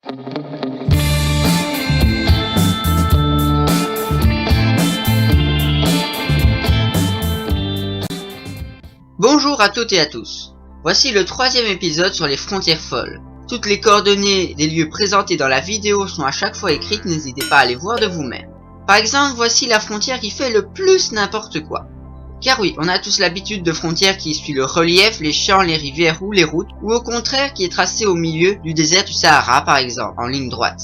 Bonjour à toutes et à tous. Voici le 3e épisode sur les frontières folles. Toutes les coordonnées des lieux présentés dans la vidéo sont à chaque fois écrites, n'hésitez pas à les voir de vous-même. Par exemple, voici la frontière qui fait le plus n'importe quoi. Car oui, on a tous l'habitude de frontières qui suivent le relief, les champs, les rivières ou les routes, ou au contraire qui est tracée au milieu du désert du Sahara par exemple, en ligne droite.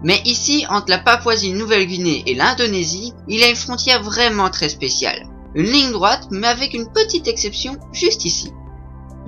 Mais ici, entre la Papouasie-Nouvelle-Guinée et l'Indonésie, il y a une frontière vraiment très spéciale. Une ligne droite, mais avec une petite exception, juste ici.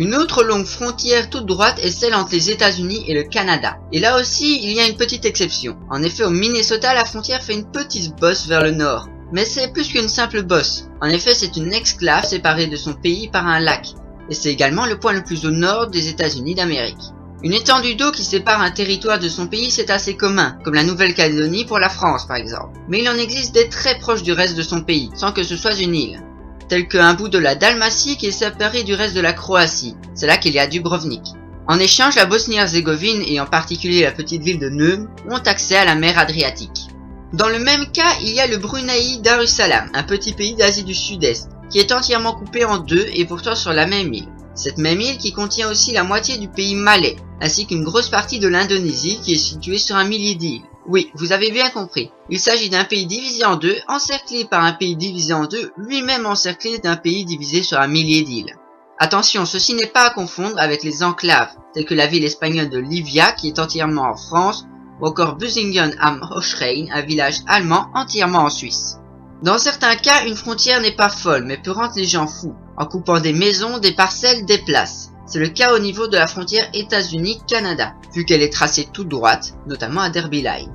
Une autre longue frontière toute droite est celle entre les États-Unis et le Canada. Et là aussi, il y a une petite exception. En effet, au Minnesota, la frontière fait une petite bosse vers le nord. Mais c'est plus qu'une simple bosse. En effet, c'est une exclave séparée de son pays par un lac. Et c'est également le point le plus au nord des États-Unis d'Amérique. Une étendue d'eau qui sépare un territoire de son pays, c'est assez commun, comme la Nouvelle-Calédonie pour la France par exemple. Mais il en existe des très proches du reste de son pays, sans que ce soit une île. Tel qu'un bout de la Dalmatie qui est séparé du reste de la Croatie. C'est là qu'il y a Dubrovnik. En échange, la Bosnie-Herzégovine et en particulier la petite ville de Neum ont accès à la mer Adriatique. Dans le même cas, il y a le Brunei Darussalam, un petit pays d'Asie du Sud-Est, qui est entièrement coupé en deux et pourtant sur la même île. Cette même île qui contient aussi la moitié du pays malais, ainsi qu'une grosse partie de l'Indonésie qui est située sur un millier d'îles. Oui, vous avez bien compris. Il s'agit d'un pays divisé en deux, encerclé par un pays divisé en deux, lui-même encerclé d'un pays divisé sur un millier d'îles. Attention, ceci n'est pas à confondre avec les enclaves, telles que la ville espagnole de Livia qui est entièrement en France, ou encore Busingen am Hochrein, un village allemand entièrement en Suisse. Dans certains cas, une frontière n'est pas folle, mais peut rendre les gens fous, en coupant des maisons, des parcelles, des places. C'est le cas au niveau de la frontière États-Unis-Canada, vu qu'elle est tracée toute droite, notamment à Derby Line.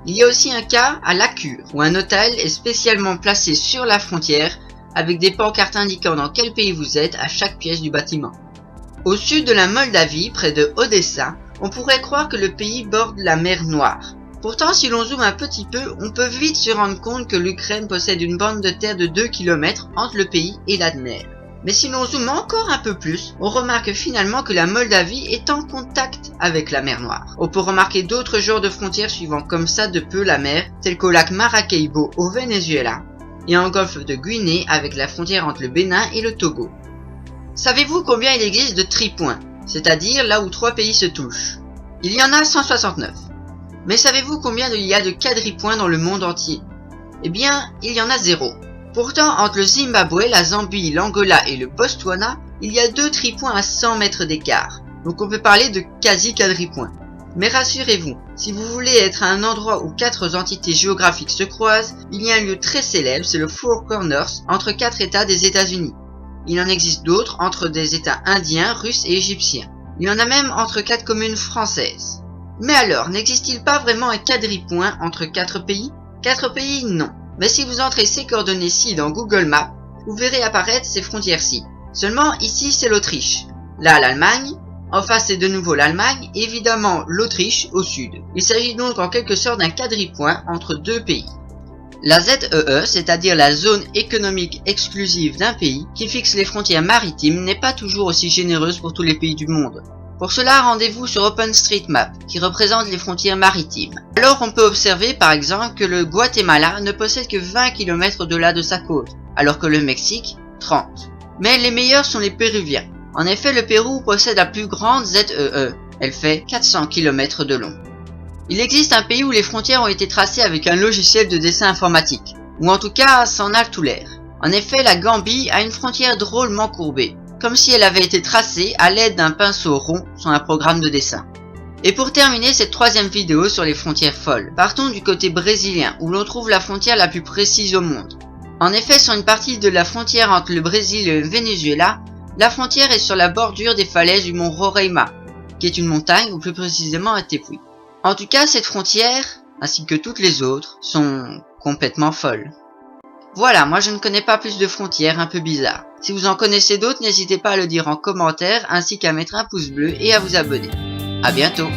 Il y a aussi un cas à La Cure, où un hôtel est spécialement placé sur la frontière, avec des pancartes indiquant dans quel pays vous êtes à chaque pièce du bâtiment. Au sud de la Moldavie, près de Odessa, on pourrait croire que le pays borde la mer Noire. Pourtant, si l'on zoome un petit peu, on peut vite se rendre compte que l'Ukraine possède une bande de terre de 2 km entre le pays et la mer. Mais si l'on zoome encore un peu plus, on remarque finalement que la Moldavie est en contact avec la mer Noire. On peut remarquer d'autres genres de frontières suivant comme ça de peu la mer, telles qu'au lac Maracaibo au Venezuela, et en golfe de Guinée avec la frontière entre le Bénin et le Togo. Savez-vous combien il existe de tripoints, c'est-à-dire là où 3 pays se touchent? Il y en a 169. Mais savez-vous combien il y a de quadripoints dans le monde entier? Eh bien, il y en a 0. Pourtant, entre le Zimbabwe, la Zambie, l'Angola et le Botswana, il y a 2 tripoints à 100 mètres d'écart. Donc on peut parler de quasi-quadripoints. Mais rassurez-vous, si vous voulez être à un endroit où 4 entités géographiques se croisent, il y a un lieu très célèbre, c'est le Four Corners, entre 4 États des États-Unis. Il en existe d'autres entre des États indiens, russes et égyptiens. Il y en a même entre 4 communes françaises. Mais alors, n'existe-t-il pas vraiment un quadripoint entre 4 pays? 4 pays, non. Mais si vous entrez ces coordonnées-ci dans Google Maps, vous verrez apparaître ces frontières-ci. Seulement, ici, c'est l'Autriche. Là, l'Allemagne. En face, c'est de nouveau l'Allemagne. Évidemment, l'Autriche au sud. Il s'agit donc en quelque sorte d'un quadripoint entre 2 pays. La ZEE, c'est-à-dire la zone économique exclusive d'un pays, qui fixe les frontières maritimes, n'est pas toujours aussi généreuse pour tous les pays du monde. Pour cela, rendez-vous sur OpenStreetMap, qui représente les frontières maritimes. Alors on peut observer par exemple que le Guatemala ne possède que 20 km au-delà de sa côte, alors que le Mexique, 30. Mais les meilleurs sont les Péruviens. En effet, le Pérou possède la plus grande ZEE. Elle fait 400 km de long. Il existe un pays où les frontières ont été tracées avec un logiciel de dessin informatique, ou en tout cas, c'en a tout l'air. En effet, la Gambie a une frontière drôlement courbée, comme si elle avait été tracée à l'aide d'un pinceau rond sur un programme de dessin. Et pour terminer cette 3e vidéo sur les frontières folles, partons du côté brésilien, où l'on trouve la frontière la plus précise au monde. En effet, sur une partie de la frontière entre le Brésil et le Venezuela, la frontière est sur la bordure des falaises du mont Roraima, qui est une montagne, ou plus précisément un tepuy. En tout cas, cette frontière, ainsi que toutes les autres, sont complètement folles. Voilà, moi je ne connais pas plus de frontières un peu bizarres. Si vous en connaissez d'autres, n'hésitez pas à le dire en commentaire, ainsi qu'à mettre un pouce bleu et à vous abonner. À bientôt!